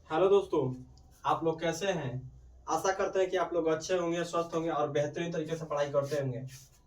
Hello दोस्तों, आप लोग कैसे हैं। आशा करते हैं कि आप लोग अच्छे होंगे, स्वस्थ होंगे और बेहतरीन तरीके से पढ़ाई करते होंगे।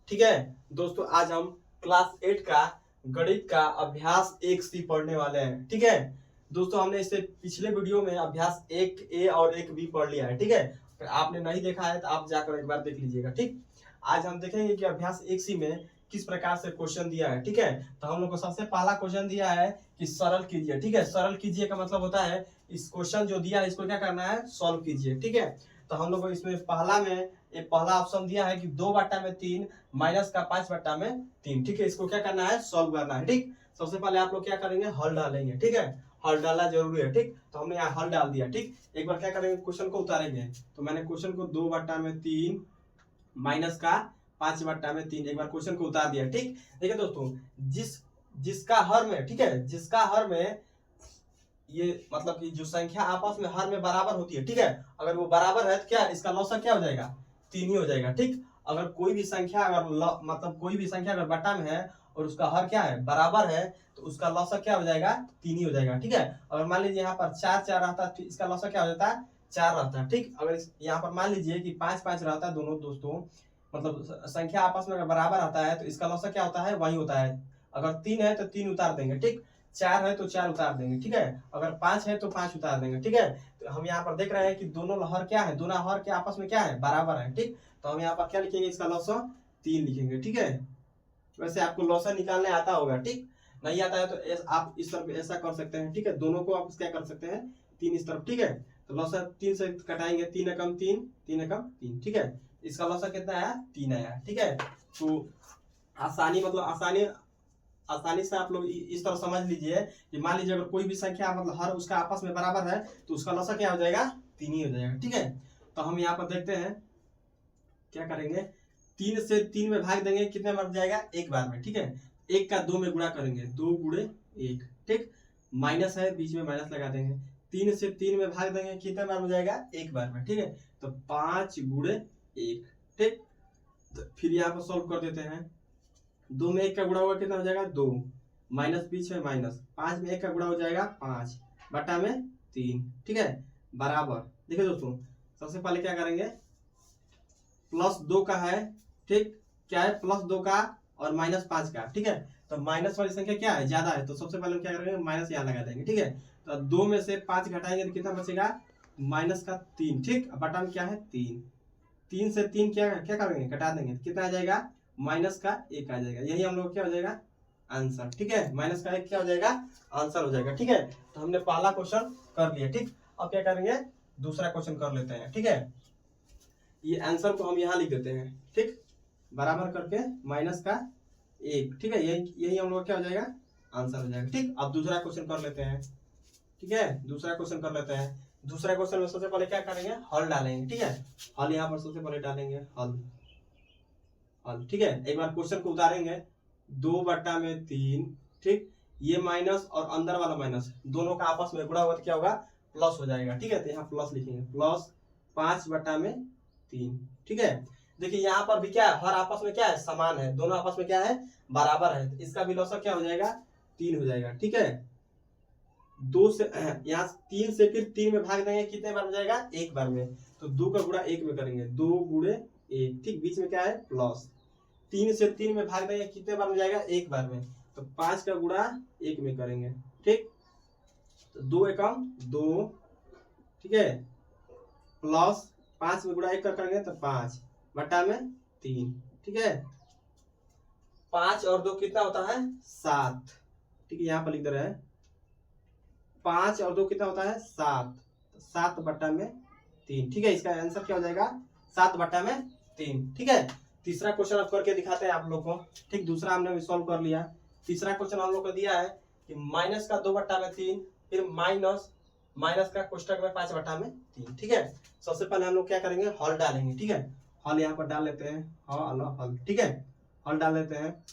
ठीक है दोस्तों, आज हम क्लास 8 का गणित का अभ्यास 1C पढ़ने वाले हैं। ठीक है दोस्तों, हमने इससे पिछले वीडियो में अभ्यास 1A और 1B पढ़ लिया है। ठीक है, अगर आपने नहीं देखा है तो आप जाकर एक बार देख लीजिएगा। ठीक, आज हम देखेंगे कि अभ्यास 1C में किस प्रकार से क्वेश्चन दिया है। ठीक है, तो हम लोग को सबसे पहला क्वेश्चन दिया है कि सरल कीजिए। ठीक है, सरल कीजिए का मतलब होता है इस क्वेश्चन जो दिया है इसको क्या करना है, सॉल्व कीजिए। ठीक है, तो हम लोग को इसमें पहला ऑप्शन दिया है कि 2/3 माइनस का 5/3। ठीक है, इसको क्या करना है, सॉल्व करना है। ठीक, सबसे पहले आप लोग क्या करेंगे, हल डालेंगे। ठीक है, हल डालना जरूरी है। ठीक, तो हमने यहाँ हल डाल दिया। ठीक, एक बार क्या करेंगे, क्वेश्चन को उतारेंगे। तो मैंने क्वेश्चन को 2/3 माइनस का 5/3 एक बार क्वेश्चन को उतार दिया। ठीक, देखिए दोस्तों, जिसका हर में, ठीक है, जिसका हर में ये मतलब कि जो संख्या आपस में हर में बराबर होती है। ठीक है, अगर वो बराबर है तो क्या इसका लॉसक क्या हो जाएगा, 3 ही हो जाएगा। ठीक, अगर कोई भी संख्या मतलब कोई भी संख्या अगर बटा में है और उसका हर क्या है, बराबर है, तो उसका लॉसक क्या हो जाएगा, 3 ही हो जाएगा। ठीक है, अगर मान लीजिए यहाँ पर 4 4 रहता है तो इसका लॉसक क्या हो जाता है, 4 रहता है। ठीक, अगर यहाँ पर मान लीजिए कि 5 5 रहता है, दोनों दोस्तों मतलब संख्या आपस में अगर बराबर आता है तो इसका लॉसक क्या होता है, वही होता है। अगर 3 है तो 3 उतार देंगे। ठीक, 4 है तो 4 उतार देंगे। ठीक है, अगर 5 है तो 5 उतार देंगे। ठीक है, तो हम यहाँ पर देख रहे हैं कि दोनों हर क्या है, दोनों हर के आपस में क्या है, बराबर है। ठीक, तो हम यहाँ पर क्या लिखेंगे, इसका लॉसक 3 लिखेंगे। ठीक है, वैसे आपको लॉसक निकालने आता होगा। ठीक, नहीं आता है तो आप इस तरफ ऐसा कर सकते हैं। ठीक है, दोनों को आप क्या कर सकते हैं, 3 इस तरफ। ठीक है, तो लॉसक 3 से कटाएंगे, 3 एकम 3, 3 एकम 3। ठीक है, इसका लॉसक कितना आया, 3 आया। ठीक है, तो आसानी से आप लोग इस तरह समझ लीजिए कि मान लीजिए अगर कोई भी संख्या मतलब हर उसका आपस में बराबर है तो उसका लॉसक क्या हो जाएगा, 3 ही हो जाएगा। ठीक है, तो हम यहाँ पर देखते हैं क्या करेंगे, 3 से 3 में भाग देंगे, कितने बार जाएगा, एक बार में। ठीक है, 1 का 2 में गुणा करेंगे, 2 गुणे 1। ठीक, माइनस है, बीच में माइनस लगा देंगे। 3 से 3 में भाग देंगे, कितने बार में जाएगा, एक बार में। ठीक है, तो 5 गुणे 1। ठीक, तो फिर यहाँ पर सॉल्व कर देते हैं। 2 में 1 का गुणा होगा, कितना हो जाएगा, 2, माइनस बीच में माइनस, 5 में 1 का गुणा हो जाएगा 5 बटा में 3। ठीक है, बराबर। देखिए दोस्तों, सबसे पहले क्या करेंगे, +2 का है। ठीक, क्या है, +2 का और -5 का। ठीक है, तो माइनस वाली संख्या क्या है, ज्यादा है, तो सबसे पहले हम क्या करेंगे, माइनस यहाँ लगा देंगे। ठीक है, तो 2 में से 5 घटाएंगे तो कितना बचेगा, -3। ठीक, बटा में क्या है, 3। 3 से 3 क्या क्या करेंगे, घटा देंगे, कितना आ जाएगा, -1 आ जाएगा। यही हम लोग क्या हो जाएगा, आंसर। ठीक है, -1 क्या हो जाएगा, आंसर हो जाएगा। ठीक है, तो हमने पहला क्वेश्चन कर लिया। ठीक, अब क्या करेंगे, दूसरा क्वेश्चन कर लेते हैं। ठीक है, ये आंसर को हम यहाँ लिख देते हैं। ठीक, बराबर करके -1। ठीक है, यही यही हम लोग क्या हो जाएगा, आंसर हो जाएगा। ठीक, अब दूसरा क्वेश्चन कर लेते हैं। ठीक है, दूसरा क्वेश्चन कर लेते हैं। दूसरा क्वेश्चन में सबसे पहले क्या करेंगे, हल डालेंगे। ठीक है, हल यहाँ पर सबसे पहले डालेंगे, हल हल। ठीक है, एक बार क्वेश्चन को उतारेंगे, 2/3। ठीक, ये माइनस और अंदर वाला माइनस दोनों का आपस में गुणा हुआ तो क्या होगा, प्लस हो जाएगा। ठीक है, तो यहाँ प्लस लिखेंगे, +5/3। ठीक है, देखिए यहाँ पर भी क्या है, हर आपस में क्या है, समान है, दोनों आपस में क्या है, बराबर है, तो इसका भी लॉसक क्या हो जाएगा, 3 हो जाएगा। ठीक है, 2 से यहाँ 3 से फिर 3 में भाग देंगे, कितने बार में जाएगा, एक बार में, तो 2 का गुणा 1 में करेंगे, 2 गुणे 1। ठीक, बीच में क्या है, प्लस, 3 से 3 में भाग देंगे, कितने बार में जाएगा, एक बार में, तो 5 का गुणा 1 में करेंगे। ठीक, तो 2 एकम 2। ठीक है, प्लस 5 में गुणा 1 कर करेंगे तो 5 बटा में 3। ठीक है, 5 और 2 कितना होता है, 7। ठीक है, यहाँ पर लिख दे रहे हैं, 5 और 2 कितना होता है, 7, 7/3। ठीक है, इसका आंसर क्या हो जाएगा, 7/3। ठीक है, तीसरा क्वेश्चन अब करके दिखाते हैं आप लोग को। ठीक, दूसरा हमने सॉल्व कर लिया। तीसरा क्वेश्चन हम लोग को दिया है कि माइनस का 2/3 फिर माइनस का कोष्टक में 5/3। ठीक है, सबसे पहले हम लोग क्या करेंगे, हल डालेंगे। ठीक है, हल यहाँ पर डाल लेते हैं, हल। ठीक है, हल डाल लेते हैं।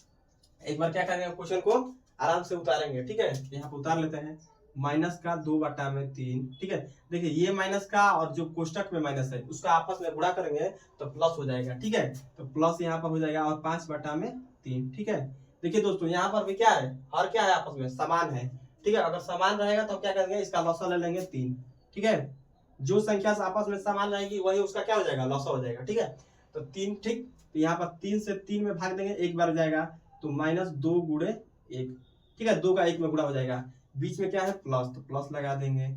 एक बार क्या करेंगे, क्वेश्चन को आराम से उतारेंगे। ठीक है, यहाँ पर उतार लेते हैं, माइनस का 2/3। ठीक है, देखिए ये माइनस का और जो कोष्टक में माइनस है उसका आपस में गुणा करेंगे तो प्लस हो जाएगा। ठीक है, तो प्लस यहाँ पर हो जाएगा और 5/3। ठीक है, देखिए दोस्तों, यहाँ पर भी क्या है, क्या है, आपस में समान है। ठीक है, अगर समान रहेगा तो क्या करेंगे, इसका लॉसक ले लेंगे 3। ठीक है, जो संख्या से आपस में समान रहेगी वही उसका क्या हो जाएगा, लॉसा हो जाएगा। ठीक है, तो 3, ठीक, तो यहाँ पर 3 से 3 में भाग देंगे, एक बार जाएगा तो -2 गुणे 1, ठीक है, 2 का 1 में गुणा हो जाएगा, बीच में क्या है प्लस, तो प्लस लगा देंगे।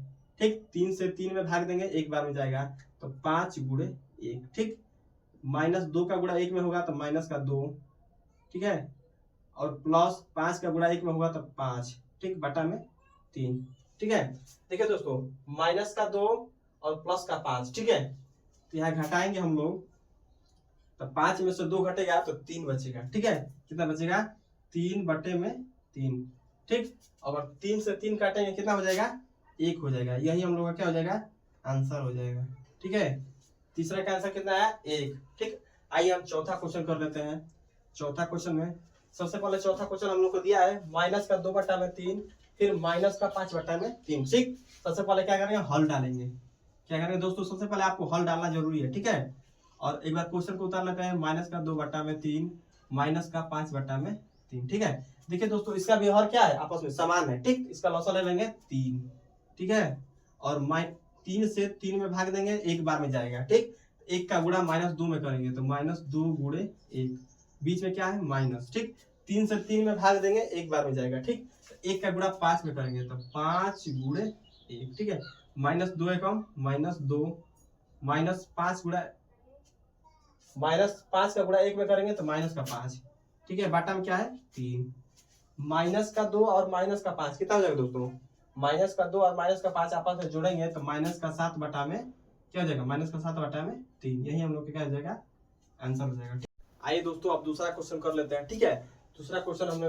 ठीक, 3 से 3 में भाग देंगे, एक बार में जाएगा तो 5 गुणे 1, ठीक, -2 का गुणा 1 में होगा तो -2, ठीक है, और प्लस 5 का गुणा 1 में होगा तो 5, ठीक, बटा में 3, ठीक है। देखिए दोस्तों, -2 और +5, ठीक है, तो यहाँ घटाएंगे हम लोग, तो 5 में से 2 घटेगा तो 3 बचेगा, ठीक है, कितना बचेगा 3 बटे में 3, ठीक, और 3 से 3 काटेंगे कितना हो जाएगा 1 हो जाएगा, यही हम लोग का क्या हो जाएगा आंसर हो जाएगा। ठीक है, तीसरा का आंसर कितना है 1। ठीक, आइए हम चौथा क्वेश्चन कर लेते हैं। चौथा क्वेश्चन में सबसे पहले चौथा क्वेश्चन हम लोग को दिया है -2 बटा में 3, फिर -5 बटा में 3। ठीक, सबसे पहले क्या करेंगे हल डालेंगे। क्या करेंगे दोस्तों, सबसे पहले आपको हल डालना जरूरी है। ठीक है, और एक बार क्वेश्चन को उतार लेते हैं, -2 बटा में 3, -5 बटा में 3। ठीक है, देखिए दोस्तों इसका व्यवहार क्या है, आपस में समान है। ठीक, इसका लॉसा ले लेंगे 3, ठीक है, और 3 से 3 में भाग देंगे, एक बार में जाएगा। ठीक, 1 का गुणा -2 में करेंगे तो -2 गुणे 1, बीच में क्या है माइनस। ठीक, 3 से 3 में भाग देंगे, एक बार में जाएगा। ठीक, 1 का गुणा 5 में करेंगे तो 5 गुणे 1, ठीक है, -2 एकम -2, -5 गुणा -5 का गुणा 1 में करेंगे तो -5, ठीक है, बटा में क्या है 3, -2 और -5 कितना हो जाएगा दोस्तों, -2 और -5 आपस में जोड़ेंगे तो -7 बटा में क्या हो जाएगा, -7 बटा में 3, यही हम लोग का क्या हो जाएगा आंसर हो जाएगा। आइए दोस्तों अब दूसरा क्वेश्चन कर लेते हैं। ठीक है, दूसरा क्वेश्चन हमने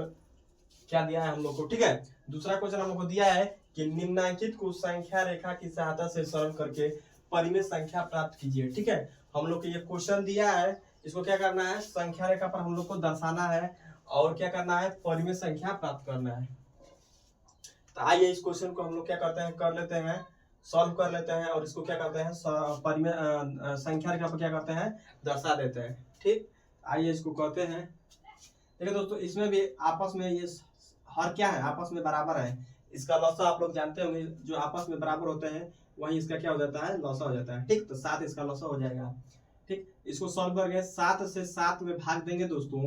क्या दिया है हम लोग को। ठीक है, दूसरा क्वेश्चन हम लोग को दिया है कि निम्नांकित को संख्या रेखा की सहायता से सरल करके परिमेय संख्या प्राप्त कीजिए। ठीक है, हम लोग को ये क्वेश्चन दिया है, इसको क्या करना है, संख्या रेखा पर हम लोग को दर्शाना है और क्या करना है, परिमेय संख्या प्राप्त करना है। तो आइए इस क्वेश्चन को हम लोग क्या करते हैं, कर लेते हैं, सॉल्व कर लेते हैं और इसको क्या करते हैं परिमेय संख्या रेखा पर क्या करते हैं दर्शा देते हैं। ठीक, आइए इसको करते हैं। देखिए दोस्तों, इसमें भी आपस में ये हर क्या है, आपस में बराबर है। इसका लॉसा आप लोग जानते होंगे, जो आपस में बराबर होते हैं वहीं इसका क्या हो जाता है, लॉसा हो जाता है। ठीक, तो 7 इसका लॉसा हो जाएगा। ठीक, इसको सॉल्व करके 7 से 7 में भाग देंगे दोस्तों,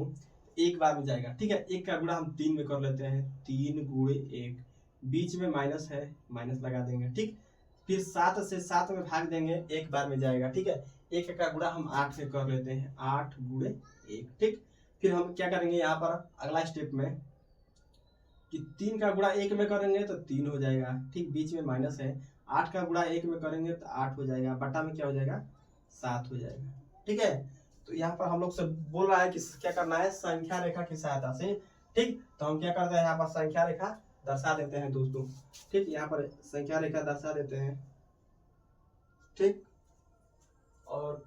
एक बार में जाएगा। ठीक है, 1 का गुणा हम 3 में कर लेते हैं, 3 गुणे 1, बीच में माइनस है, माइनस लगा देंगे। ठीक, फिर 7 से 7 में भाग देंगे, एक बार में जाएगा। ठीक है, 1 का गुणा हम 8 में कर लेते हैं, 8 गुणे 1। ठीक, फिर हम क्या करेंगे यहाँ पर अगला स्टेप में कि 3 का गुणा 1 में करेंगे तो 3 हो जाएगा। ठीक, बीच में माइनस है, 8 का गुणा 1 में करेंगे तो 8 हो जाएगा, बटा में क्या हो जाएगा 7 हो जाएगा। ठीक है, तो यहाँ पर हम लोग से बोल रहा है कि क्या करना है, संख्या रेखा की सहायता से। ठीक, तो हम क्या करते हैं, यहाँ पर संख्या रेखा दर्शा देते हैं दोस्तों। ठीक, यहाँ पर संख्या रेखा दर्शा देते हैं। ठीक, और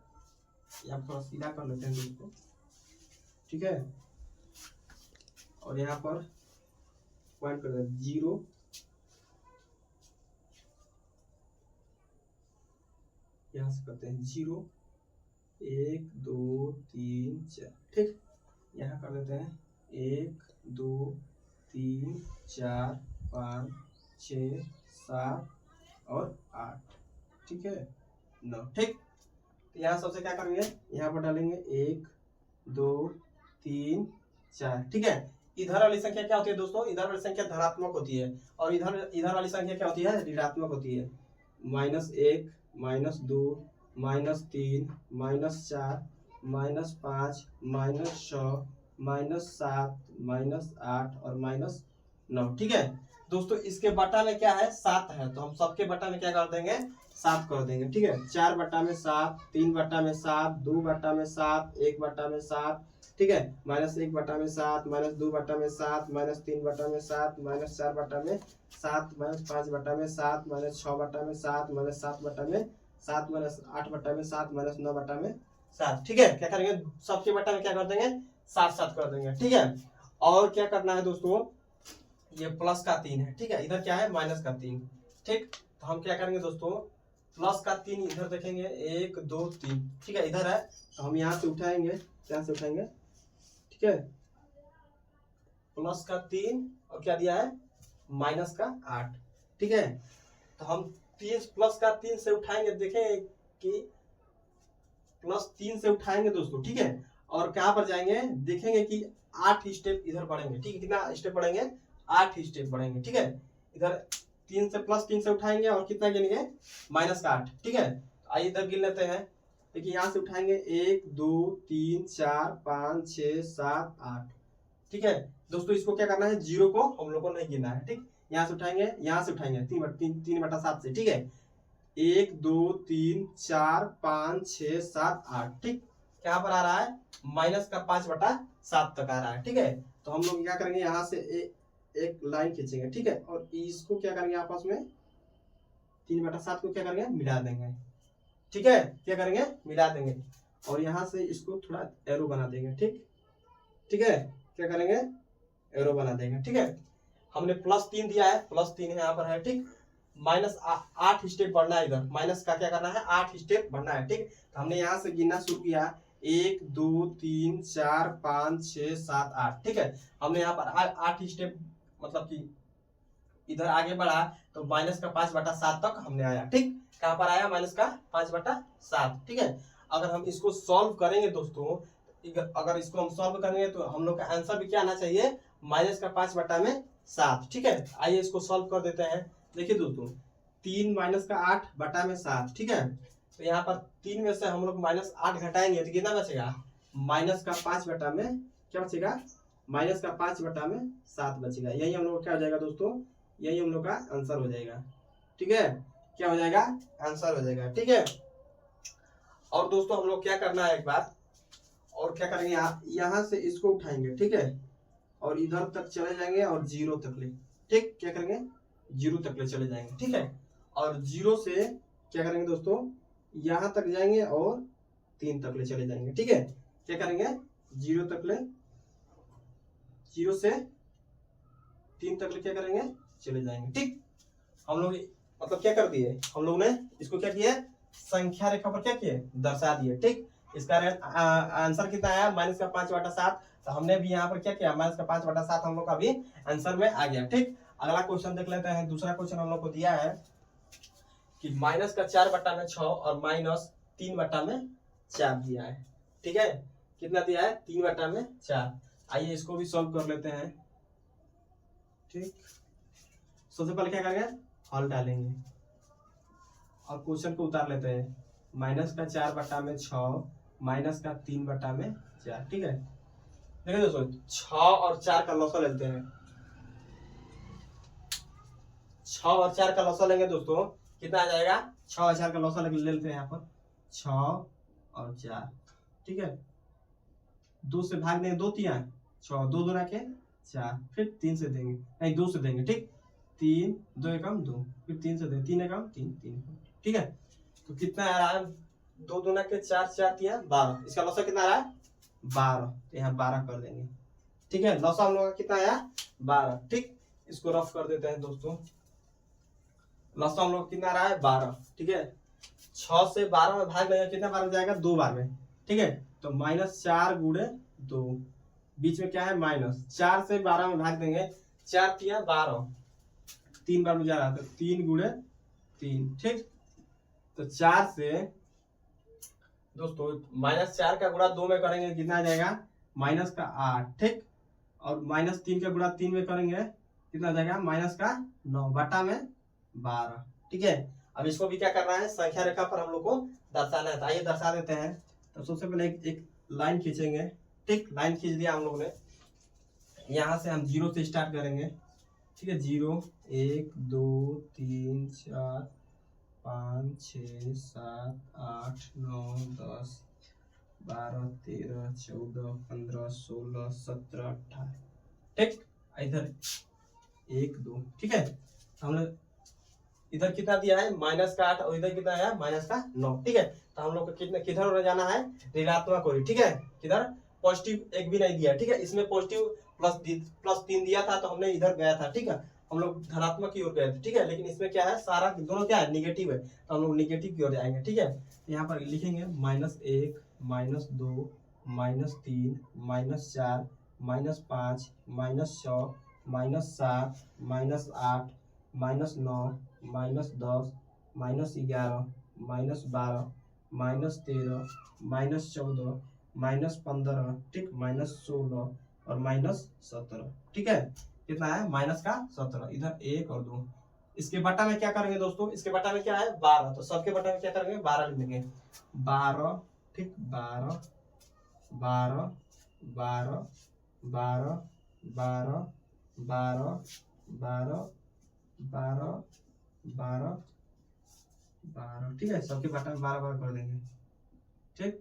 यहाँ पर सीधा कर लेते हैं दोस्तों। ठीक है, और यहाँ पर पॉइंट कर देते हैं 0, यहाँ से करते हैं 0, 1 2 3 4। ठीक, यहाँ कर देते हैं 1 2 3 4 5 6 7 और 8। ठीक है, 9। ठीक, तो यहाँ सबसे क्या करेंगे, यहाँ पर डालेंगे 1 2 3 4। ठीक है, इधर वाली संख्या क्या होती है दोस्तों, इधर वाली संख्या धनात्मक होती है और इधर वाली संख्या क्या होती है, ऋणात्मक होती है। -1 -2 -3 -4 -5 -6 -7 -8 और -9। ठीक है दोस्तों, इसके बटा में क्या है 7 है, तो हम सबके बटा में क्या कर देंगे 7 कर देंगे। ठीक है, 4 बटा में 7, 3 बटा में 7, 2 बटा में 7, 1 बटा में 7। ठीक है, -1 बटा में 7, -2 बटा में 7, -3 बटा में 7, -4 बटा में 7, -5 बटा में 7, -6 बटा में 7, -7 बटा में 7, -8 बटा में 7, -9 बटा में 7। ठीक है, क्या करेंगे सबके बटा में क्या कर देंगे 7 7 कर देंगे। ठीक है, और क्या करना है दोस्तों, ये प्लस का 3 है। ठीक है, इधर क्या है माइनस का 3। ठीक, तो हम क्या करेंगे दोस्तों, प्लस का 3 इधर देखेंगे 1 2 3। ठीक है, इधर है तो हम यहाँ से उठाएंगे, यहाँ से उठाएंगे। ठीक है, प्लस का 3 और क्या दिया है माइनस का 8। ठीक है, तो हम प्लस का 3 से उठाएंगे, देखेंगे कि प्लस 3 से उठाएंगे दोस्तों, ठीक है। और कहां पर जाएंगे, देखेंगे कि 8 स्टेप इधर बढ़ेंगे, ठीक है। कितना स्टेप बढ़ेंगे, 8 स्टेप बढ़ेंगे, ठीक है। इधर 3 से प्लस 3 से उठाएंगे और कितना गिनेंगे, माइनस का 8, ठीक है। आइए इधर गिन लेते हैं। देखिए यहाँ से उठाएंगे 1 2 3 4 5 6 7 8, ठीक है दोस्तों। इसको क्या करना है, जीरो को हम लोग को नहीं गिनना है, ठीक। यहाँ से उठाएंगे, यहाँ से उठाएंगे 3/7 से, ठीक है। 1 2 3 4 5 6 7 8, ठीक। क्या पर आ रहा है, माइनस का 5/7 तक आ रहा है, ठीक है। तो हम लोग क्या करेंगे, यहाँ से एक लाइन खींचेंगे, ठीक है। और इसको क्या करेंगे, आपस में 3/7 को क्या करेंगे, मिला देंगे, ठीक है। क्या करेंगे, मिला देंगे। और यहाँ से इसको थोड़ा एरो बना देंगे, ठीक, ठीक है। क्या करेंगे, एरो बना देंगे, ठीक है। हमने +3 दिया है, +3 यहाँ पर है, ठीक। माइनस 8 स्टेप बढ़ना है, इधर माइनस का क्या करना है, 8 स्टेप बढ़ना है, ठीक। तो हमने यहाँ से गिनना शुरू किया, 1 2 3 4 5 6 7 8, ठीक है। हमने यहाँ पर 8 स्टेप मतलब कि इधर आगे बढ़ा, तो माइनस का 5/7 तक हमने आया, ठीक। कहाँ पर आया, माइनस का 5/7, ठीक है। अगर हम इसको सॉल्व करेंगे दोस्तों, अगर इसको हम सॉल्व करेंगे तो हम लोग का आंसर भी क्या आना चाहिए, माइनस का 5/7, ठीक है। आइए इसको सॉल्व कर देते हैं। देखिए दोस्तों, 3 माइनस का 8/7, ठीक है। तो यहाँ पर 3 में से हम लोग -8 घटाएंगे तो कितना बचेगा, माइनस का 5 में क्या बचेगा, माइनस का 5/7 बचेगा। यही हम लोग क्या हो जाएगा दोस्तों, यही हम लोग का आंसर हो जाएगा, ठीक है। क्या हो जाएगा, आंसर हो जाएगा, ठीक है। और दोस्तों हम लोग क्या करना है, एक बार और क्या करेंगे, यहाँ से इसको उठाएंगे, ठीक है। और इधर तक चले जाएंगे और 0 तक ले, ठीक। क्या करेंगे, 0 तक ले चले जाएंगे, ठीक है। और 0 से क्या करेंगे दोस्तों, यहाँ तक जाएंगे और 3 तक ले चले जाएंगे, ठीक है। क्या करेंगे, 0 तक ले, 0 से 3 तक ले क्या करेंगे, चले जाएंगे, ठीक। हम लोग मतलब क्या कर दिए, हम लोग ने इसको क्या किया, संख्या रेखा पर क्या किए, दर्शा दिए, ठीक। इसका आंसर कितना आया, माइनस का 5/7। तो हमने भी यहाँ पर क्या किया, माइनस का 5/7 हम लोग का भी आंसर में आ गया, ठीक। अगला क्वेश्चन देख लेते हैं। दूसरा क्वेश्चन हम लोग को दिया है कि माइनस का 4/6 और माइनस 3/4 दिया है, ठीक है। कितना दिया है, 3/4। आइए इसको भी सॉल्व कर लेते हैं, ठीक। सबसे पहले क्या करेंगे, हल डालेंगे और क्वेश्चन को उतार लेते हैं। माइनस का 4/6 माइनस का 3/4, ठीक है। देखिए दोस्तों, 6 और 4 का लॉसा लेते हैं। 6 और 4 का लॉसा लेंगे दोस्तों, कितना आ जाएगा, 6 और 4 का लॉसा ले लेते हैं यहाँ पर, 6 और 4, ठीक है। 2 से भाग देंगे, 2 3 6, 2 2 रखे 4, फिर 3 से देंगे, नहीं 2 से देंगे, ठीक। 3 2 एकम 2, फिर 3 से देंगे, 3 एकम 3 3, ठीक है। तो कितना आ रहा है, 2 2 के 4 4 3 12, इसका लॉसा कितना आ रहा है, 12। तो यहाँ 12 कर देंगे, ठीक है। लॉसा हम लोग का कितना आया, 12, ठीक। इसको रफ कर देते हैं दोस्तों। लॉसा हम लोग कितना आ रहा है, 12, ठीक है। 6 से 12 में भाग लेंगे, कितना बार हो जाएगा, 2 बार में, ठीक है। तो -4 × 2, बीच में क्या है, माइनस 4 से 12 में भाग देंगे, 4 3 12, 3 बार में जा रहा है, तो 3 × 3, ठीक। तो 4 से दोस्तों -4 का गुणा 2 में करेंगे, कितना आ जाएगा, -8, ठीक। और -3 का गुणा 3 में करेंगे, कितना आ जाएगा, -9/12, ठीक है। अब इसको भी क्या करना है, संख्या रेखा पर हम लोग को दर्शाना है। तो आइए दर्शा देते हैं। तो सबसे पहले एक लाइन खींचेंगे, ठीक। लाइन खींच दिया हम लोग ने। यहाँ से हम 0 से स्टार्ट करेंगे, ठीक है। 0 1 2 3 4 5 6 7 8 9 10 12 13 14 15 16 17 18, ठीक। इधर 1 2, ठीक है। हमने इधर कितना दिया है, -8, और इधर कितना है, -9, ठीक है। तो हम लोग को कितने किधर जाना है, ऋणात्मक ओर, ठीक है। किधर, पॉजिटिव एक भी नहीं दिया, ठीक है। इसमें पॉजिटिव +3 दिया था, तो हमने इधर गया था, ठीक है। हम लोग धनात्मक की ओर गए थे, ठीक है। लेकिन इसमें क्या है, सारा दोनों क्या है, निगेटिव है, तो हम लोग निगेटिव की ओर जाएंगे, ठीक है। यहाँ पर लिखेंगे -1 -2 -3 -4 -5 -6 -7 -8 -9 -10 -11 -12 -13 -14 -15, ठीक, -16 और -17, ठीक है। कितना है? -17। इधर 1 और 2। इसके बटा में क्या करेंगे दोस्तों? इसके बटा में क्या है? 12। तो सबके बटा में क्या करेंगे? 12 लिख देंगे। 12, ठीक, 12 12 12 12 12 12 12 12 12 12, ठीक है। सबके बटा में 12 12 कर देंगे, ठीक।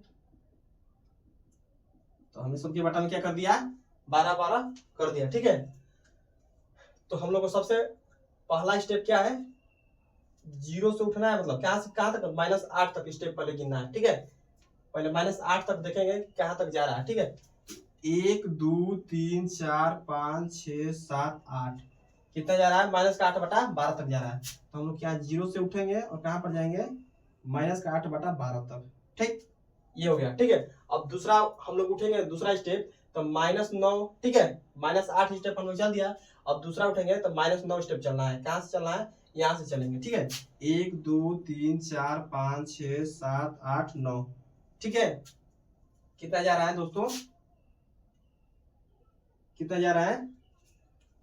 तो हमने सबके बटा में क्या कर दिया? 12 12 कर दिया, ठीक है। तो हम लोग को सबसे पहला स्टेप क्या है? 0 से उठना है, मतलब कहां से कहां तक? -8 तक स्टेप पहले गिनना है, ठीक है। पहले -8 तक देखेंगे कहां तक जा रहा है, ठीक है। 1 2 3 4 5 6 7 8, कितना जा रहा है? -8/12 तक जा रहा है। तो हम लोग क्या 0 से उठेंगे और कहां पर जाएंगे? -8/12 तक, ठीक। ये हो गया, ठीक है। अब दूसरा हम लोग उठेंगे, दूसरा स्टेप, तो -9, ठीक है। -8 स्टेप हम लोग चल दिया। अब दूसरा उठेंगे तो -9 स्टेप चलना है। कहां से चलना है? यहाँ से चलेंगे, ठीक है। 1 2 3 4 5 6 7 8 9, ठीक है। कितना जा रहा है दोस्तों? कितना जा रहा है?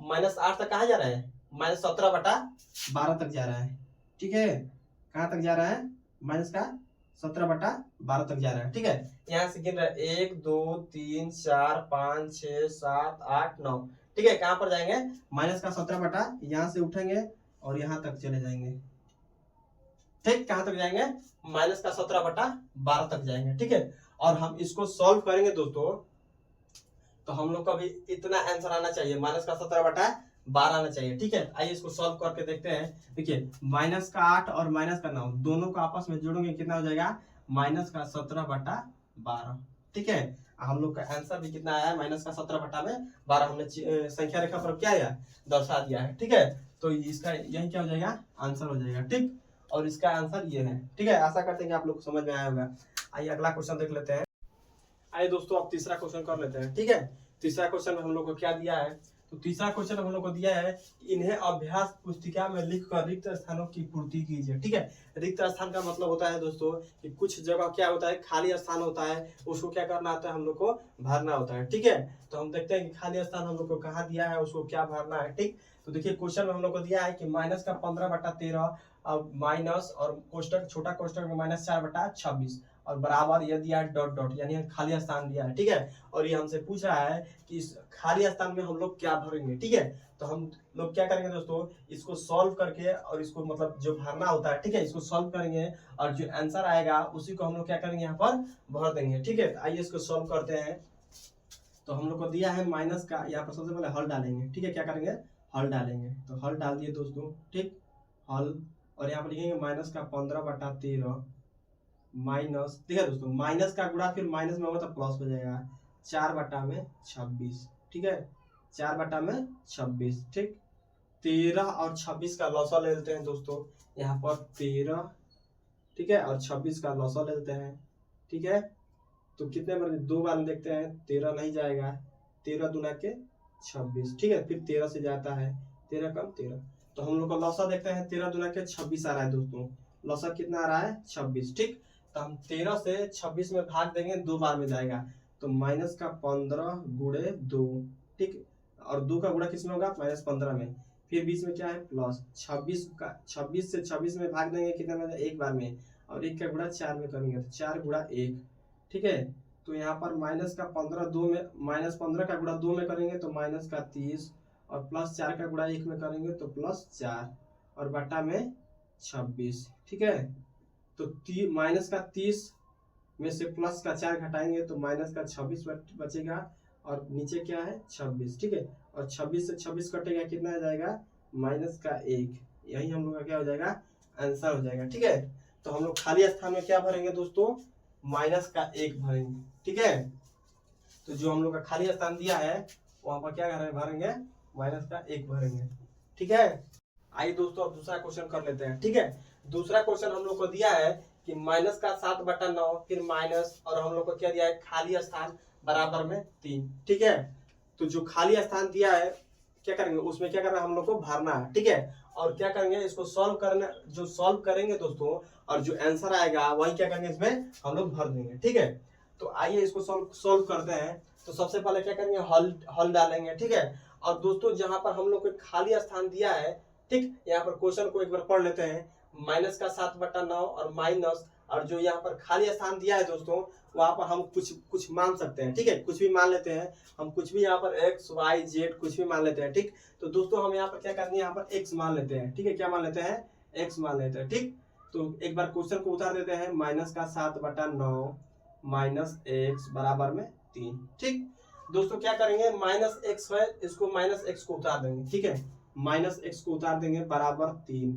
-8 तक कहाँ जा रहा है? -17/12 तक जा रहा है, ठीक है। कहाँ तक जा रहा है? -17/12 तक जा रहा है, ठीक है। यहाँ से गिन रहा है 1 2 3 4 5 6 7 8 9, ठीक है। कहाँ पर जाएंगे? -17/, यहाँ से उठेंगे और यहाँ तक चले जाएंगे, ठीक। कहाँ तक जाएंगे? -17/12 तक जाएंगे, ठीक है। और हम इसको सॉल्व करेंगे दोस्तों, तो हम लोग को अभी इतना आंसर आना चाहिए, -17/12 आना चाहिए, ठीक है। आइए इसको सॉल्व करके देखते हैं। देखिए, -8 और -9 दोनों को आपस में जोड़ेंगे, कितना हो जाएगा? -17/12, ठीक है। हम लोग का आंसर भी कितना आया? -17/12 हमने संख्या रेखा पर क्या है? दर्शा दिया है, ठीक है। तो इसका यही क्या हो जाएगा? आंसर हो जाएगा, ठीक। और इसका आंसर ये है, ठीक है। आशा करते हैं कि आप लोग को समझ में आया होगा। आइए अगला क्वेश्चन देख लेते हैं। आइए दोस्तों, अब तीसरा क्वेश्चन कर लेते हैं, ठीक है। तीसरा क्वेश्चन में हम लोग को क्या दिया है? तो तीसरा क्वेश्चन हम लोग को दिया है कि इन्हें अभ्यास पुस्तिका में लिखकर रिक्त स्थानों की पूर्ति कीजिए, ठीक है। रिक्त स्थान का मतलब होता है दोस्तों कि कुछ जगह क्या होता है? खाली स्थान होता है, उसको क्या करना होता है? हम लोग को भरना होता है, ठीक है। तो हम देखते हैं कि खाली स्थान हम लोग को कहाँ दिया है, उसको क्या भरना है, ठीक। तो देखिए, क्वेश्चन में हम लोग को दिया है कि -15/13 माइनस और कोष्टक, छोटा कोष्टक में -4/26 और बराबर ये दिया है डॉट डॉट, यानी खाली स्थान दिया है, ठीक है। और ये हमसे पूछ रहा है कि इस खाली स्थान में हम लोग क्या भरेंगे, ठीक है। तो हम लोग क्या करेंगे दोस्तों, इसको सॉल्व करके और इसको मतलब जो भरना होता है, ठीक है, इसको सॉल्व करेंगे और जो आंसर आएगा उसी को हम लोग क्या करेंगे? यहाँ पर भर देंगे, ठीक है। आइए इसको सॉल्व करते हैं। तो हम लोग को दिया है माइनस का, यहाँ पर सबसे पहले हल डालेंगे, ठीक है। क्या करेंगे? हल डालेंगे। तो हल डाल दिए दोस्तों, ठीक, हल। और यहाँ पर लिखेंगे -15/13 माइनस, ठीक है दोस्तों, माइनस का गुणा फिर माइनस में होगा तो प्लस हो जाएगा, 4/26, ठीक है। 4/26, ठीक। 13 और 26 का लॉसा ले लेते हैं दोस्तों। यहाँ पर 13, ठीक है, और 26 का लॉसा ले लेते हैं, ठीक है। तो कितने बार? 2 बार में देखते हैं, 13 नहीं जाएगा, 13 दूना के 26, ठीक है। फिर 13 से जाता है, 13 कम 13। तो हम लोग का लॉसा देखते हैं, 13 दूना के 26 आ रहा है दोस्तों। लॉसा कितना आ रहा है? 26, ठीक। तो हम 13 से 26 में भाग देंगे, 2 बार में जाएगा, तो -15 गुणे 2, ठीक। और 2 का गुणा किसमें होगा? -15 में। फिर बीच में क्या है? प्लस 26 से 26 में भाग देंगे, कितने में? 1 बार में। और 1 का गुणा 4 में करेंगे, तो 4 गुणा 1, ठीक है। तो यहाँ पर -15 2 में, -15 का गुणा 2 में करेंगे तो -30 और +4 का गुणा 1 में करेंगे तो +4 और बटा में 26, ठीक है। तो -30 में से +4 घटाएंगे तो -26 बचेगा और नीचे क्या है? 26, ठीक है। और 26 से 26 कटेगा, कितना आ जाएगा? -1। यही हम लोग का क्या हो जाएगा? आंसर हो जाएगा, ठीक है। तो हम लोग खाली स्थान में क्या भरेंगे दोस्तों? -1 भरेंगे, ठीक है। तो जो हम लोग का खाली स्थान दिया है वहां पर क्या भरेंगे? -1 भरेंगे, ठीक है। आइए दोस्तों, अब दूसरा क्वेश्चन कर लेते हैं, ठीक है। दूसरा क्वेश्चन हम लोग को दिया है कि -7/9 फिर माइनस, और हम लोग को क्या दिया है? खाली स्थान बराबर में 3, ठीक है। तो जो खाली स्थान दिया है क्या करेंगे? उसमें क्या करना है? हम लोग को भरना है, ठीक है। और क्या करेंगे इसको सॉल्व करने, जो सॉल्व करेंगे दोस्तों और जो आंसर आएगा वही क्या करेंगे इसमें हम लोग भर देंगे। ठीक है, तो आइए इसको सॉल्व करते हैं। तो सबसे पहले क्या करेंगे, हल डालेंगे। ठीक है, और दोस्तों जहां पर हम लोग को खाली स्थान दिया है, ठीक, यहाँ पर क्वेश्चन को एक बार पढ़ लेते हैं। माइनस का 7/9 और माइनस, और जो यहाँ पर खाली स्थान दिया है दोस्तों वहां पर हम कुछ मान सकते हैं। ठीक है, कुछ भी मान लेते हैं हम, कुछ भी यहाँ पर x y z कुछ भी मान लेते हैं। ठीक, तो दोस्तों हम यहाँ पर क्या करेंगे, यहाँ पर x मान लेते हैं। ठीक है, क्या मान लेते हैं, x मान लेते हैं। ठीक, तो एक बार क्वेश्चन को उतार देते हैं। माइनस का 7/9 माइनस x बराबर में 3। ठीक दोस्तों, क्या करेंगे, माइनस x है, इसको माइनस x को उतार देंगे। ठीक है, माइनस x को उतार देंगे बराबर 3।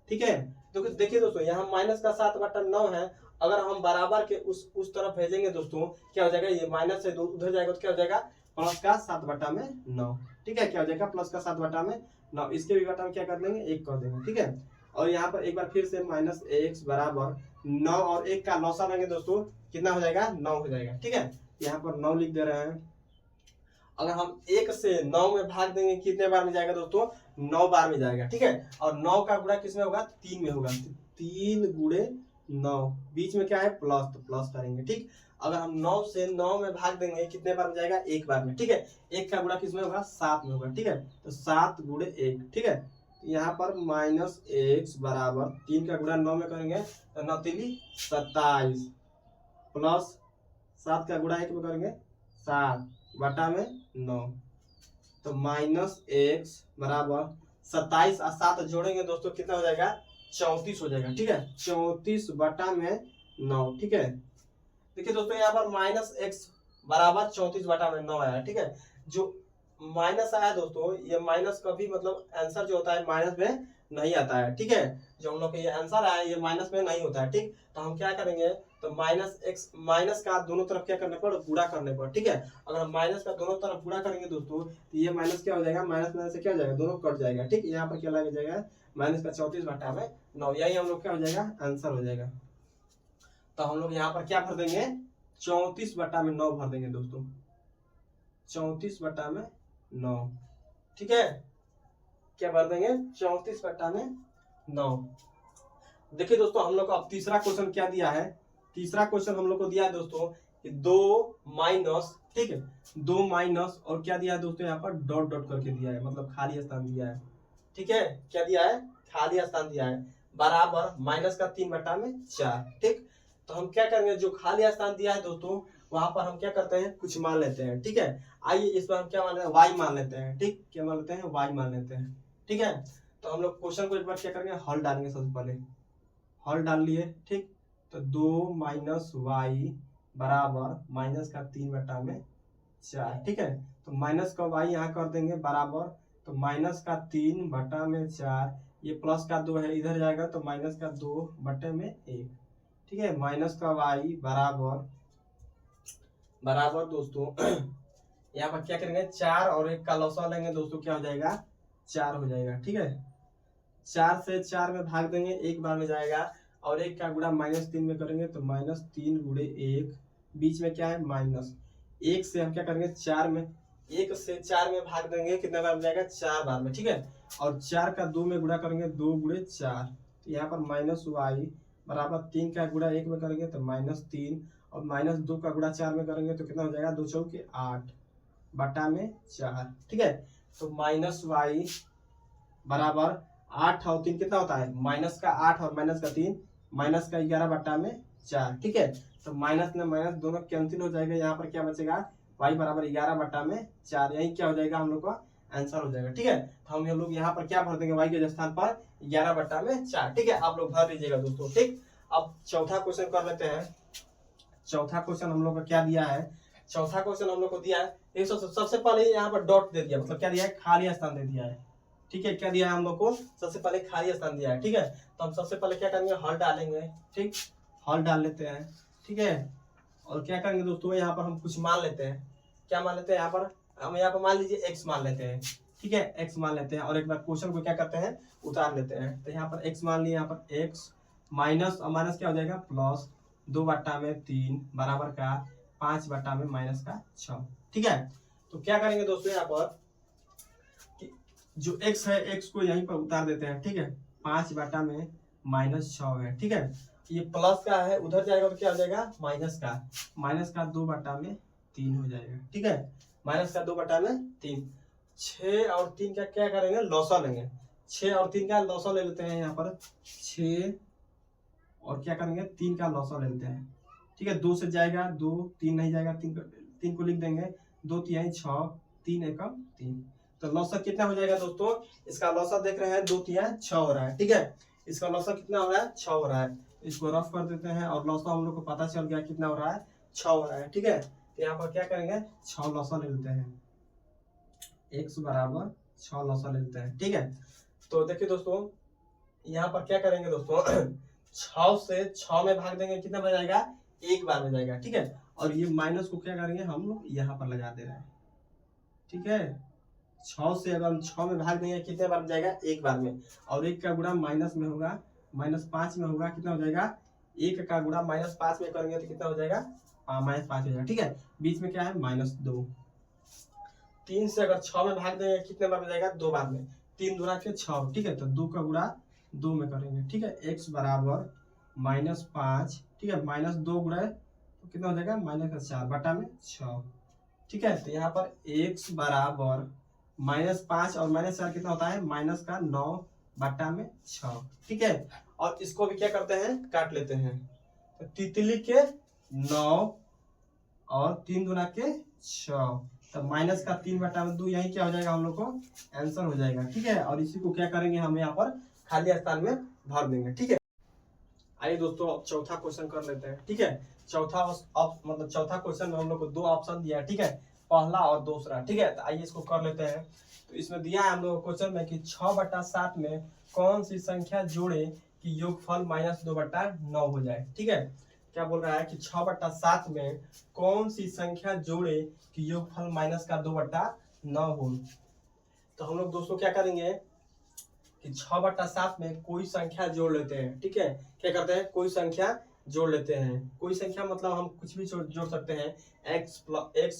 ठीक है, तो देखिए दोस्तों यहाँ माइनस का 7/9 है, अगर हम बराबर के उस तरफ भेजेंगे दोस्तों क्या हो जाएगा, ये माइनस से उधर जाएगा तो क्या हो जाएगा, प्लस का 7/9। ठीक है, क्या हो जाएगा, प्लस का 7/9। इसके भी बटा में क्या कर देंगे, 1 कर देंगे। ठीक है, और यहाँ पर एक बार फिर से माइनस x बराबर 9 और 1 का लॉसा लेंगे दोस्तों, कितना हो जाएगा, 9 हो जाएगा। ठीक है, यहाँ पर 9 लिख दे रहे हैं। अगर हम 1 से 9 में भाग देंगे कितने बार में जाएगा दोस्तों, 9 बार में जाएगा। ठीक है, और 9 का गुणा किसमें होगा, 3 में होगा। 3 गुणे 9, बीच में क्या है प्लस, तो प्लस करेंगे। ठीक, अगर हम 9 से 9 में भाग देंगे कितने बार में जाएगा, 1 बार में। ठीक है, 1 का गुणा किसमें होगा, 7 में होगा। ठीक है, तो 7 गुणे 1। ठीक है, यहाँ पर माइनस x बराबर 3 का गुणा 9 में करेंगे तो 9 3 27 प्लस 7 का गुणा 1 में करेंगे 7 बटा में 9, तो माइनस x बराबर 27 और 7 जोड़ेंगे दोस्तों कितना हो जाएगा, 34 हो जाएगा। ठीक है, 34 बटा में 9। ठीक है, देखिए दोस्तों यहाँ पर माइनस x बराबर 34 बटा में 9 आया। ठीक है, जो माइनस आया दोस्तों, ये माइनस कभी मतलब आंसर जो होता है माइनस में नहीं आता है। ठीक है, जो हम लोग का ये आंसर आया ये माइनस में नहीं होता है। ठीक, तो हम क्या करेंगे, तो माइनस x, माइनस का दोनों तरफ क्या करने पर, गुणा करने पर। ठीक है, अगर हम माइनस का दोनों तरफ गुणा करेंगे दोस्तों तो ये माइनस क्या हो जाएगा, माइनस में से क्या हो जाएगा, दोनों कट जाएगा। ठीक, यहाँ पर क्या लग जाएगा, माइनस का 34 बटा में 9, यही हम लोग क्या हो जाएगा, आंसर हो जाएगा। तो हम लोग यहाँ पर क्या भर देंगे, 34 बटा में 9 भर देंगे दोस्तों, 34 बटा में 9। ठीक है, क्या भर देंगे, 34 बटा में 9। देखिए दोस्तों हम लोग को अब तीसरा क्वेश्चन क्या दिया है, तीसरा क्वेश्चन हम लोग को दिया है दोस्तों 2 माइनस, ठीक है, 2 माइनस और क्या दिया है दोस्तों, यहाँ पर डॉट डॉट करके दिया है, मतलब खाली स्थान दिया है। ठीक है, क्या दिया है, खाली स्थान दिया है, बराबर माइनस का 3 बटा में 4। ठीक, तो हम क्या करेंगे, जो खाली स्थान दिया है दोस्तों वहां पर हम क्या करते हैं, कुछ मान लेते हैं। ठीक है, आइए इस पर हम क्या मान लेते हैं, y मान लेते हैं। ठीक, क्या मान लेते हैं, y मान लेते हैं। ठीक है, तो हम लोग क्वेश्चन को एक बार क्या करेंगे, हल डालेंगे। सबसे पहले हल डाल लिए। ठीक, तो 2 माइनस वाई बराबर माइनस का 3 बटा में 4। ठीक है, तो माइनस का y यहाँ कर देंगे बराबर, तो माइनस का 3 बटा में 4, ये प्लस का 2 है इधर जाएगा तो माइनस का 2 बटे में 1। ठीक है, माइनस का y बराबर दोस्तों यहाँ पर क्या करेंगे, 4 और 1 का लॉसा लेंगे दोस्तों, क्या हो जाएगा, 4 हो जाएगा। ठीक है, 4 से 4 में भाग देंगे, 1 बार में जाएगा, और 1 का गुणा -3 में करेंगे तो -3 गुणे 1, बीच में क्या है माइनस। 1 से हम क्या करेंगे, 4 में, 1 से 4 में भाग देंगे कितने बार में जाएगा, 4 बार में। ठीक है, और 4 का 2 में गुणा करेंगे, 2 गुणे 4, तो यहाँ पर माइनस वाई बराबर 3 का गुणा 1 में करेंगे तो -3, और -2 का गुणा 4 में करेंगे तो कितना हो जाएगा, 2 चौके 8 बटा में 4। ठीक है, तो माइनस वाई बराबर 8 और 3 कितना होता है, माइनस का 8 और माइनस का 3, माइनस का 11 बटा में 4। ठीक है, तो माइनस में माइनस दोनों कैंसिल हो जाएगा, यहाँ पर क्या बचेगा, y बराबर 11 बटा में 4, यही क्या हो जाएगा, हम लोग का आंसर हो जाएगा। ठीक है, तो हम लोग यहाँ पर क्या भर देंगे, y के स्थान पर 11 बटा में 4। ठीक है, आप लोग भर लीजिएगा दोस्तों। ठीक, अब चौथा क्वेश्चन कर लेते हैं। चौथा क्वेश्चन हम लोग को क्या दिया है, चौथा क्वेश्चन हम लोग को दिया है, सबसे पहले यहाँ पर डॉट दे दिया, मतलब क्या दिया है, खाली स्थान दे दिया है। ठीक है, क्या दिया है हम लोग को, सबसे पहले खाली स्थान दिया है। ठीक है, तो हम सबसे पहले क्या करेंगे, हल डालेंगे। ठीक, हल डाल लेते हैं। ठीक है, और क्या करेंगे दोस्तों, यहाँ पर हम कुछ मान लेते हैं। क्या मान लेते हैं, यहाँ पर हम यहाँ पर मान लीजिए x मान लेते हैं। ठीक है, x मान लेते हैं और एक बार क्वेश्चन को क्या करते हैं, उतार लेते हैं। तो यहाँ पर x मान लिए, यहाँ पर x माइनस और माइनस क्या हो जाएगा, प्लस 2 बटा में 3 बराबर का 5 बटा में -6। ठीक है, तो क्या करेंगे दोस्तों, यहाँ पर जो x है x को यहीं पर उतार देते हैं, ठीक है। 5/-6 है, ठीक है। ये प्लस का है, उधर जाएगा तो क्या हो जाएगा माइनस का 2/3 हो जाएगा, ठीक है। माइनस का 2/3। 6 और 3 का क्या करेंगे, लौसा लेंगे। 6 और 3 का लौसा ले लेते हैं यहाँ पर। 6 और क्या करेंगे 3 का लौसा ले लेते हैं, ठीक है। 2 से जाएगा 2, 3 नहीं जाएगा, 3 को लिख देंगे। 2 3 6, 3 एकम 3। तो लौसा कितना हो जाएगा दोस्तों, इसका लौसा देख रहे हैं 2 3 6 हो रहा है, ठीक है। इसका लौसा कितना हो रहा है, 6 हो रहा है। इसको रफ कर देते हैं और लौसा हम लोग को पता चल गया कितना हो रहा है, 6 हो रहा है, ठीक है। तो यहाँ पर क्या करेंगे 6 लौसा ले लेते हैं, x बराबर 6 लौसा ले लेते हैं, ठीक है। तो देखिए दोस्तों यहाँ पर क्या करेंगे दोस्तों 6 से 6 में भाग देंगे, कितना बन जाएगा, एक बार में जाएगा, ठीक है। और ये माइनस को क्या करेंगे हम लोग यहाँ पर लगा दे रहे हैं, ठीक है। 6 से अगर हम 6 में भाग देंगे कितने बार में जाएगा, एक बार में। और 1 का गुणा माइनस में होगा, -5 में होगा, कितना हो जाएगा, 1 का गुणा -5 में करेंगे तो कितना हो जाएगा, -5 हो जाएगा, ठीक है। बीच में क्या है -2। 3 से अगर 6 में भाग देंगे कितने बार में जाएगा, 2 बार में। 3 दूना के 6, ठीक है। तो 2 का गुणा 2 में करेंगे, ठीक है। x बराबर -5, ठीक है। -2 गुणा तो कितना हो जाएगा, -4/6, ठीक है। तो यहाँ पर x बराबर -5 और -4 कितना होता है, -9/6, ठीक है। और इसको भी क्या करते हैं, काट लेते हैं। तो तितली के 9 और 3 दूना के 6, तो माइनस का 3/2 यही क्या हो जाएगा, हम लोग को आंसर हो जाएगा, ठीक है। और इसी को क्या करेंगे, हम यहाँ पर खाली स्थान में भर देंगे, ठीक है। आइए दोस्तों अब चौथा क्वेश्चन कर लेते हैं, ठीक है। चौथा क्वेश्चन में हम लोग को 2 ऑप्शन दिया है, ठीक है, पहला और दूसरा, ठीक है। तो आइए इसको कर लेते हैं। तो इसमें दिया है हम लोग क्वेश्चन में कि 6/7 में कौन सी संख्या जोड़े कि योगफल -2/9 हो जाए, ठीक है। क्या बोल रहा है कि 6/7 में कौन सी संख्या जोड़े कि योगफल -2/9 हो। तो हम लोग दोस्तों क्या करेंगे कि 6/7 में कोई संख्या जोड़ लेते हैं, ठीक है। क्या करते हैं, कोई संख्या जोड़ लेते हैं। कोई संख्या मतलब हम कुछ भी जोड़ सकते हैं, x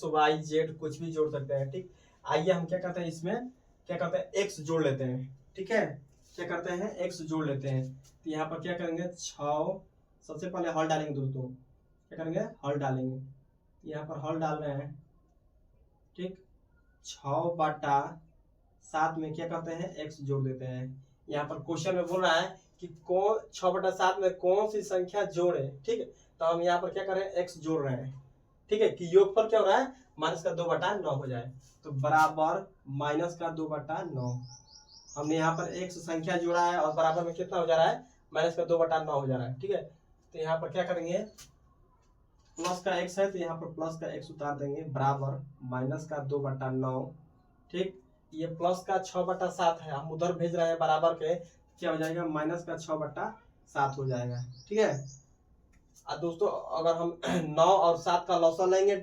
y z कुछ भी जोड़ सकते हैं, ठीक। आइए हम क्या करते हैं, इसमें क्या करते हैं, x जोड़ लेते हैं, ठीक है। क्या करते हैं, x जोड़ लेते हैं। तो यहाँ पर क्या करेंगे, 6, सबसे पहले हल डालेंगे दोस्तों, क्या करेंगे, हल डालेंगे। यहाँ पर हल डाल रहे हैं, ठीक। 6/7 में क्या करते हैं, x जोड़ देते हैं। यहाँ पर क्वेश्चन में बोल रहा है कि कौन 6/7 में कौन सी संख्या जोड़े, ठीक है। तो हम यहाँ पर क्या कर रहे हैं, x जोड़ रहे हैं, ठीक है। कि योगफल क्या हो रहा है, -2/9 हो जाए। तो बराबर -2/9 हमने यहाँ पर x संख्या जोड़ा है और बराबर में कितना हो जा रहा है, -2/9 हो जा रहा है, ठीक है। तो यहाँ पर क्या करेंगे, प्लस का x है तो यहाँ पर प्लस का x उतार देंगे, बराबर -2/9, ठीक। ये प्लस का 6/7 है, हम उधर भेज रहे हैं बराबर के, क्या हो जाएगा, -6/7 हो जाएगा, ठीक है। और दोस्तों अगर हम 9 और 7 का लौसा लेंगे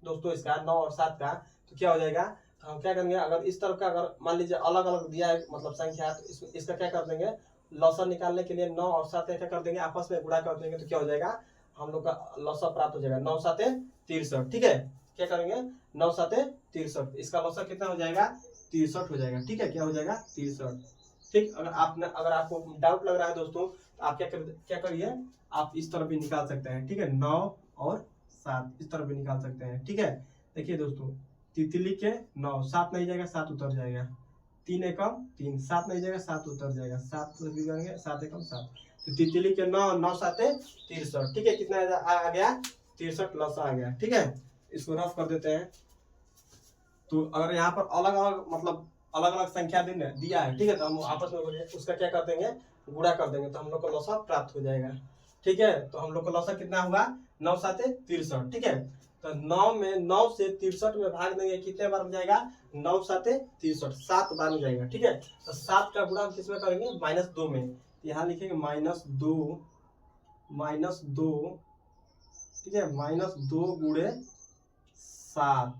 दोस्तों, इसका 9 और 7 का, तो क्या हो जाएगा, तो हम क्या करेंगे, अगर इस तरफ का अगर मान लीजिए अलग अलग दिया है मतलब संख्या, तो इसका क्या कर देंगे, लौसा निकालने के लिए 9 और 7 क्या कर देंगे, आपस में गुणा कर देंगे, तो क्या हो जाएगा, हम लोग का लौसा प्राप्त हो जाएगा, 9 7 63, ठीक है। क्या करेंगे, 9 7 63, इसका लौसा कितना हो जाएगा, 63 हो जाएगा, ठीक है। क्या हो जाएगा, 63, ठीक। अगर आपको डाउट लग रहा है दोस्तों, तो आप क्या करिए, आप इस तरफ भी निकाल सकते हैं, ठीक है। 9 और 7 इस तरफ भी निकाल सकते हैं, ठीक है। देखिए दोस्तों, तितली के 9, 7 नहीं जाएगा, 7 उतर जाएगा, 3 एकम 3, 7 नहीं जाएगा, 7 उतर जाएगा, 7 भी करेंगे, 7 एकम 7। तो तितली के 9, 9 7 63, ठीक है। कितना आ गया, 63 लौसा आ गया, ठीक है। इसको रफ कर देते हैं। तो अगर यहाँ पर अलग अलग मतलब अलग अलग संख्या दिया है, ठीक है, तो हम आपस में उसका क्या कर देंगे, गुणा कर देंगे, तो हम लोग को लौसा प्राप्त हो जाएगा, ठीक है। तो हम लोग को लौसा कितना होगा, 9 7 63, ठीक है। तो 9 से 63 में भाग देंगे, कितने बार में जाएगा, 9 7 63, 7 बार में जाएगा, ठीक है। तो 7 का गुणा हम किसमें करेंगे, -2 में। तो यहाँ लिखेंगे -2, ठीक है, -2 गुणे 7,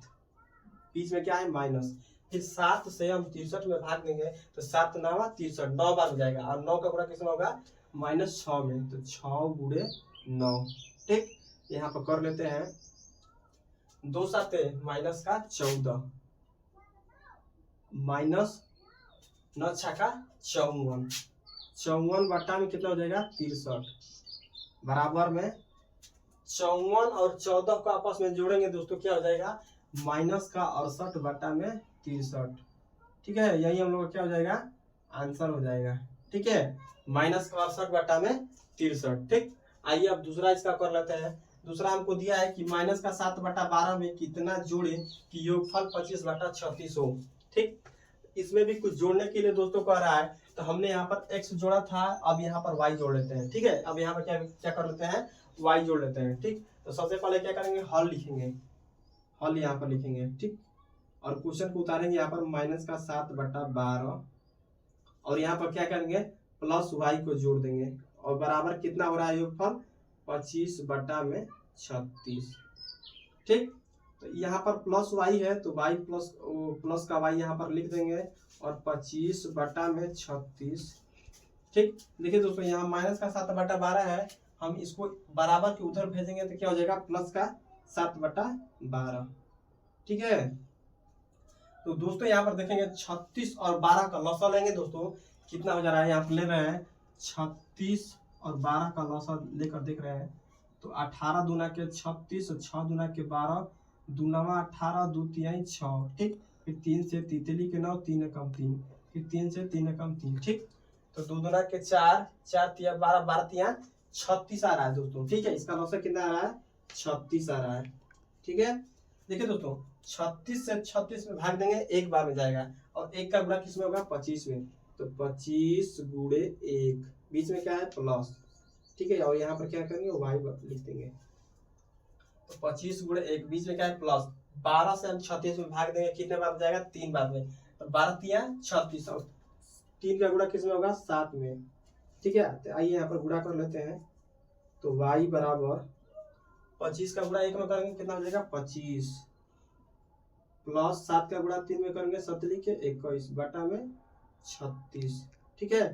बीच में क्या है, माइनस। फिर 7 से हम 63 में भाग देंगे, तो 7 9 63, 9 बार हो जाएगा। और 9 का गुणा किसमें होगा, -6 में, तो 6 गुणे 9, ठीक। यहाँ पर कर लेते हैं, 2 7 -14, 9 छक्का 54, 54 बट्टा में कितना हो जाएगा 63, बराबर में 54 और 14 को आपस में जोड़ेंगे दोस्तों क्या हो जाएगा माइनस का 68 बट्टा में 63। ठीक है, यही हम लोग का क्या हो जाएगा आंसर हो जाएगा। ठीक है, माइनस का 68 बट्टा में 63। ठीक, आइए अब दूसरा इसका कर लेते हैं। दूसरा हमको दिया है कि माइनस का 7 बट्टा 12 में कितना जोड़े कि योगफल 25 बट्टा 36 हो। ठीक, इसमें भी कुछ जोड़ने के लिए दोस्तों कह रहा है, तो हमने यहाँ पर x जोड़ा था, अब यहाँ पर y जोड़ लेते हैं। ठीक है, अब यहाँ पर क्या क्या कर लेते हैं y जोड़ लेते हैं। ठीक, तो सबसे पहले क्या करेंगे हल लिखेंगे, हल यहाँ पर लिखेंगे। ठीक, और क्वेश्चन को उतारेंगे यहाँ पर माइनस का 7 बट्टा 12 और यहाँ पर क्या करेंगे प्लस y को जोड़ देंगे और बराबर कितना हो रहा है योगफल 25 बट्टा में 36। ठीक, तो यहाँ पर प्लस y है तो y प्लस का y यहाँ पर लिख देंगे और 25 बट्टा में 36। ठीक, देखिए दोस्तों यहाँ माइनस का 7 बट्टा 12 है, हम इसको बराबर के उधर भेजेंगे तो क्या हो जाएगा प्लस का 7 बट्टा 12। ठीक है, तो दोस्तों यहाँ पर देखेंगे 36 और 12 का लसा लेंगे दोस्तों कितना हो जा रहा है, यहाँ पर ले रहे हैं 36 और 12 का लसा लेकर देख रहे हैं तो 18 दूना के 36, 6 दूना के 12, दूनावा 18, 2 तिहाई 6। ठीक, फिर 3 से तितली के 9, 3 एकम 3, फिर 3 से 3 एकम 3। ठीक, तो 2 दूना के 4, 4 तिया 12, 12 तिया 36 आ रहा है दोस्तों। ठीक है, इसका लसा कितना आ रहा है 36 आ रहा है। ठीक है, देखिए दोस्तों 36 से 36 में भाग देंगे एक बार में जाएगा और एक का गुणा किस में होगा 25 में, तो 25 गुणे 1 बीच में क्या है प्लस। ठीक है, और यहाँ पर क्या करेंगे y लिख देंगे तो 25 गुणे 1 बीच में क्या है प्लस। 12 से हम 36 में भाग देंगे कितने बार जाएगा 3 बार में, तो 12 तिया 36 और 3 का गुणा किस में होगा 7 में। ठीक है, तो आइए यहाँ पर गुणा कर लेते हैं तो y बराबर 25 का गुणा 1 में करेंगे कितना हो जाएगा 25 प्लस 7 का गुणा 3 में करेंगे 7 के 21 बटा में 36। ठीक है,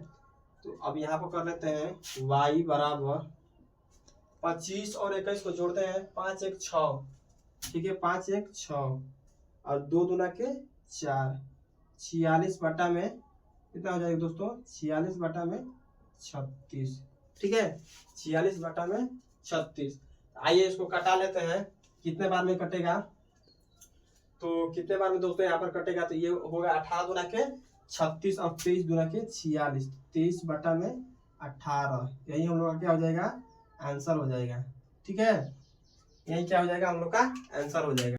तो अब यहाँ पर कर लेते हैं y बराबर 25 और 21 को जोड़ते हैं 5 1 6। ठीक है, 5 1 6 और 2 दूना के 4, 46 बटा में कितना हो जाएगा दोस्तों 46 बटा में 36। ठीक है, 46 बटा में 36। आइए इसको कटा लेते हैं कितने बार में कटेगा, तो कितने बार में दोस्तों यहाँ पर कटेगा तो ये होगा 18 दूना के 36 और 23 दूना के 46, 23 बटा में 18। यही हम लोग का क्या हो जाएगा आंसर हो जाएगा। ठीक है, यही क्या हो जाएगा हम लोग का आंसर हो जाएगा।